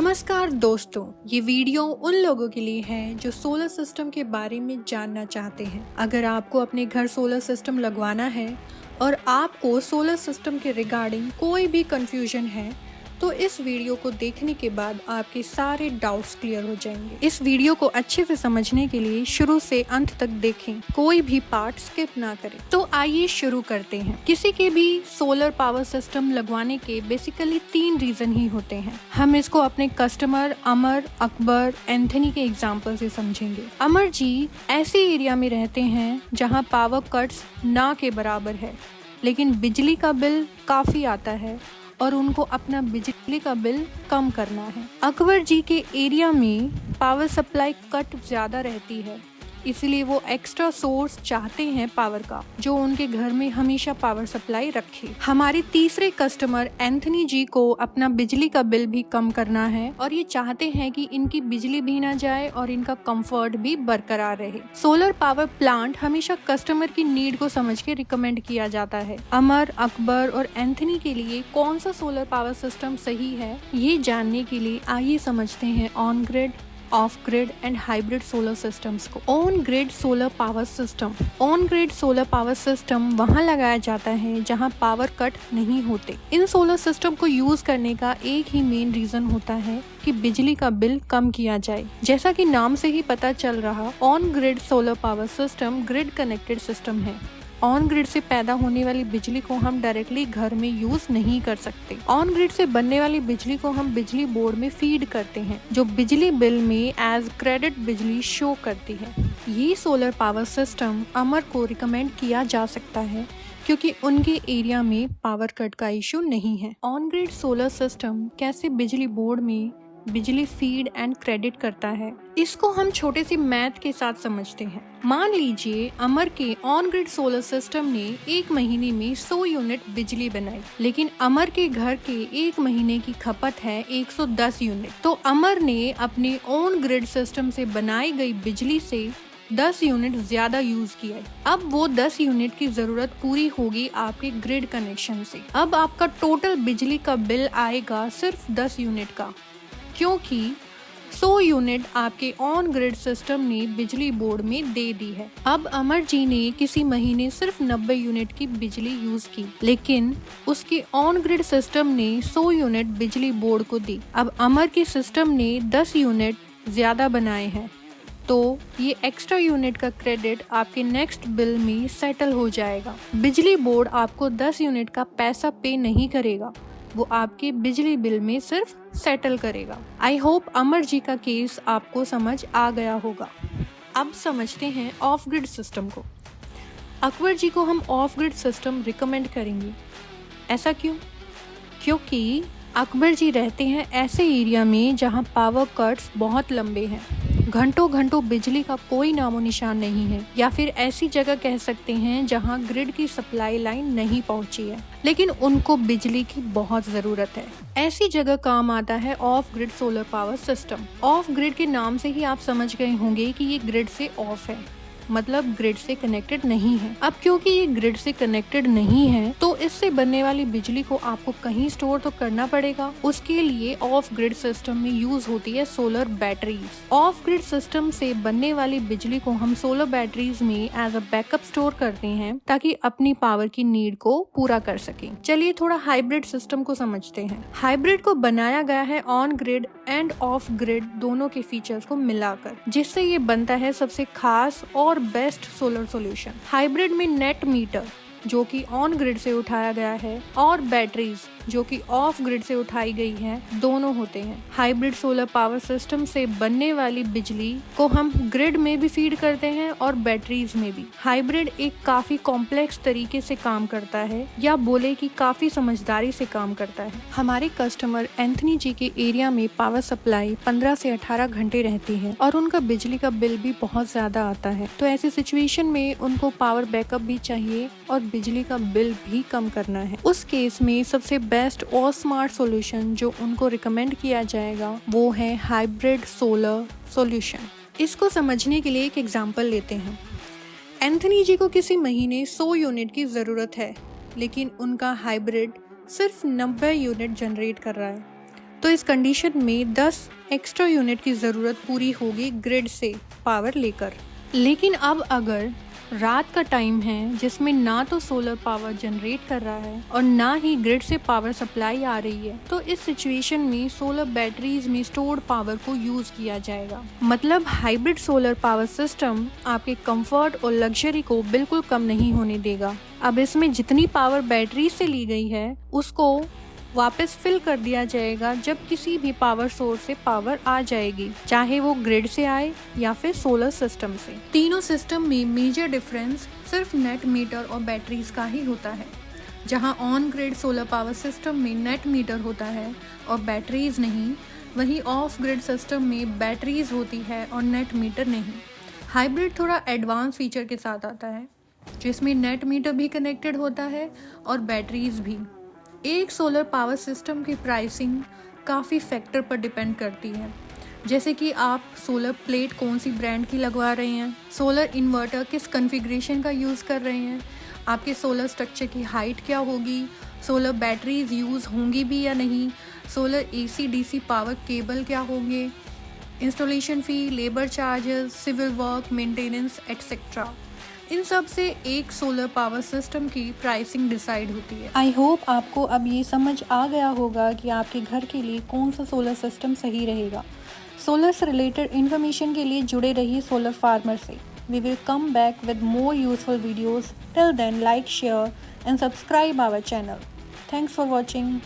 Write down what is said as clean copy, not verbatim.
नमस्कार दोस्तों, ये वीडियो उन लोगों के लिए है जो सोलर सिस्टम के बारे में जानना चाहते हैं। अगर आपको अपने घर सोलर सिस्टम लगवाना है और आपको सोलर सिस्टम के रिगार्डिंग कोई भी कंफ्यूजन है तो इस वीडियो को देखने के बाद आपके सारे डाउट्स क्लियर हो जाएंगे। इस वीडियो को अच्छे से समझने के लिए शुरू से अंत तक देखें, कोई भी पार्ट स्किप ना करें। तो आइए शुरू करते हैं। किसी के भी सोलर पावर सिस्टम लगवाने के बेसिकली 3 रीजन ही होते हैं। हम इसको अपने कस्टमर अमर, अकबर, एंथनी के एग्जाम्पल से समझेंगे। अमर जी ऐसे एरिया में रहते हैं जहाँ पावर कट्स ना के बराबर है, लेकिन बिजली का बिल काफी आता है और उनको अपना बिजली का बिल कम करना है। अकबर जी के एरिया में पावर सप्लाई कट ज़्यादा रहती है, इसलिए वो एक्स्ट्रा सोर्स चाहते हैं पावर का, जो उनके घर में हमेशा पावर सप्लाई रखे। हमारे तीसरे कस्टमर एंथनी जी को अपना बिजली का बिल भी कम करना है और ये चाहते हैं कि इनकी बिजली भी ना जाए और इनका कंफर्ट भी बरकरार रहे। सोलर पावर प्लांट हमेशा कस्टमर की नीड को समझ के रिकमेंड किया जाता है। अमर, अकबर और एंथनी के लिए कौन सा सोलर पावर सिस्टम सही है, ये जानने के लिए आइए समझते हैं on grid, off grid and hybrid solar systems को। On grid solar power system. On grid solar power system वहां लगाया जाता है जहां पावर कट नहीं होते। इन सोलर सिस्टम को यूज करने का एक ही मेन रीजन होता है कि बिजली का बिल कम किया जाए। जैसा कि नाम से ही पता चल रहा, on grid solar power system grid connected system है। ऑन ग्रिड से पैदा होने वाली बिजली को हम डायरेक्टली घर में यूज नहीं कर सकते। ऑन ग्रिड से बनने वाली बिजली को हम बिजली बोर्ड में फीड करते हैं, जो बिजली बिल में एज क्रेडिट बिजली शो करती है। ये सोलर पावर सिस्टम अमर को रिकमेंड किया जा सकता है क्योंकि उनके एरिया में पावर कट का इशू नहीं है। ऑन ग्रिड सोलर सिस्टम कैसे बिजली बोर्ड में बिजली फीड एंड क्रेडिट करता है, इसको हम छोटे सी मैथ के साथ समझते हैं। मान लीजिए अमर के ऑन ग्रिड सोलर सिस्टम ने एक महीने में 100 यूनिट बिजली बनाई, लेकिन अमर के घर के एक महीने की खपत है 110 यूनिट। तो अमर ने अपने ऑन ग्रिड सिस्टम से बनाई गई बिजली से 10 यूनिट ज्यादा यूज किया। अब वो 10 यूनिट की जरूरत पूरी होगी आपके ग्रिड कनेक्शन से। अब आपका टोटल बिजली का बिल आएगा सिर्फ 10 यूनिट का, क्योंकि 100 यूनिट आपके ऑन ग्रिड सिस्टम ने बिजली बोर्ड में दे दी है। अब अमर जी ने किसी महीने सिर्फ 90 यूनिट की बिजली यूज की, लेकिन उसके ऑन ग्रिड सिस्टम ने 100 यूनिट बिजली बोर्ड को दी। अब अमर के सिस्टम ने 10 यूनिट ज्यादा बनाए हैं, तो ये एक्स्ट्रा यूनिट का क्रेडिट आपके नेक्स्ट बिल में सेटल हो जाएगा। बिजली बोर्ड आपको 10 यूनिट का पैसा पे नहीं करेगा, वो आपके बिजली बिल में सिर्फ सेटल करेगा। आई होप अमर जी का केस आपको समझ आ गया होगा। अब समझते हैं ऑफ ग्रिड सिस्टम को। अकबर जी को हम ऑफ ग्रिड सिस्टम रिकमेंड करेंगे। ऐसा क्यों? क्योंकि अकबर जी रहते हैं ऐसे एरिया में जहां पावर कट्स बहुत लंबे हैं, घंटों घंटों बिजली का कोई नामो निशान नहीं है, या फिर ऐसी जगह कह सकते हैं जहां ग्रिड की सप्लाई लाइन नहीं पहुंची है, लेकिन उनको बिजली की बहुत जरूरत है। ऐसी जगह काम आता है of grid solar power system. Of grid के नाम से ही आप समझ गए होंगे कि ये ग्रिड से ऑफ है, मतलब ग्रिड से कनेक्टेड नहीं है। अब क्योंकि ये ग्रिड से कनेक्टेड नहीं है, तो इससे बनने वाली बिजली को आपको कहीं स्टोर तो करना पड़ेगा। उसके लिए ऑफ ग्रिड सिस्टम में यूज होती है solar batteries. Of grid system से बनने वाली बिजली को हम सोलर बैटरीज में एज अ बैकअप स्टोर करते हैं, ताकि अपनी पावर की नीड को पूरा कर सकें। चलिए थोड़ा हाइब्रिड सिस्टम को समझते हैं। हाइब्रिड को बनाया गया है on grid end of grid दोनों के फीचर्स को मिलाकर, जिससे ये बनता है सबसे खास और बेस्ट सोलर सॉल्यूशन। हाइब्रिड में नेट मीटर, जो कि ऑन ग्रिड से उठाया गया है, और बैटरीज, जो कि ऑफ ग्रिड से उठाई गई है, दोनों होते हैं। हाइब्रिड सोलर पावर सिस्टम से बनने वाली बिजली को हम ग्रिड में भी फीड करते हैं और बैटरीज में भी। हाइब्रिड एक काफी कॉम्प्लेक्स तरीके से काम करता है, या बोले कि काफी समझदारी से काम करता है। हमारे कस्टमर एंथनी जी के एरिया में पावर सप्लाई 15 से 18 घंटे रहती है और उनका बिजली का बिल भी बहुत ज्यादा आता है। तो ऐसी सिचुएशन में उनको पावर बैकअप भी चाहिए और बिजली का बिल भी कम करना है। उस केस में सबसे बेस्ट और स्मार्ट सॉल्यूशन जो उनको रिकमेंड किया जाएगा वो है हाइब्रिड सोलर सॉल्यूशन। इसको समझने के लिए एक एग्जांपल लेते हैं। एंथनी जी को किसी महीने 100 यूनिट की ज़रूरत है, लेकिन उनका हाइब्रिड सिर्फ 90 यूनिट जनरेट कर रहा है। तो इस कंडीशन में 10 एक्स्ट्रा यूनिट की ज़रूरत पूरी होगी ग्रिड से पावर लेकर। लेकिन अब अगर रात का टाइम है जिसमें ना तो सोलर पावर जनरेट कर रहा है और ना ही ग्रिड से पावर सप्लाई आ रही है, तो इस सिचुएशन में सोलर बैटरीज में स्टोर्ड पावर को यूज किया जाएगा। मतलब हाइब्रिड सोलर पावर सिस्टम आपके कंफर्ट और लग्जरी को बिल्कुल कम नहीं होने देगा। अब इसमें जितनी पावर बैटरी से ली गई है उसको वापस फिल कर दिया जाएगा जब किसी भी पावर सोर्स से पावर आ जाएगी, चाहे वो ग्रिड से आए या फिर सोलर सिस्टम से। तीनों सिस्टम में मेजर डिफरेंस सिर्फ नेट मीटर और बैटरीज का ही होता है। जहां on grid solar power system में नेट मीटर होता है और बैटरीज नहीं, वहीं ऑफ ग्रिड सिस्टम में बैटरीज होती है और नेट मीटर नहीं। हाइब्रिड थोड़ा एडवांस फीचर के साथ आता है जिसमें नेट मीटर भी कनेक्टेड होता है और बैटरीज भी। एक सोलर पावर सिस्टम की प्राइसिंग काफ़ी फैक्टर पर डिपेंड करती है, जैसे कि आप सोलर प्लेट कौन सी ब्रांड की लगवा रहे हैं, सोलर इन्वर्टर किस कॉन्फ़िगरेशन का यूज़ कर रहे हैं, आपके सोलर स्ट्रक्चर की हाइट क्या होगी, सोलर बैटरीज यूज़ होंगी भी या नहीं, solar AC DC power cable क्या होंगे, installation fee, labour charges, civil work, maintenance etcetera. इन सब से एक सोलर पावर सिस्टम की प्राइसिंग डिसाइड होती है। आई होप आपको अब ये समझ आ गया होगा कि आपके घर के लिए कौन सा सोलर सिस्टम सही रहेगा। सोलर से रिलेटेड इन्फॉर्मेशन के लिए जुड़े रहिए सोलर फार्मर से। We will come back with more useful videos. Till then like, share and subscribe our channel. Thanks for watching.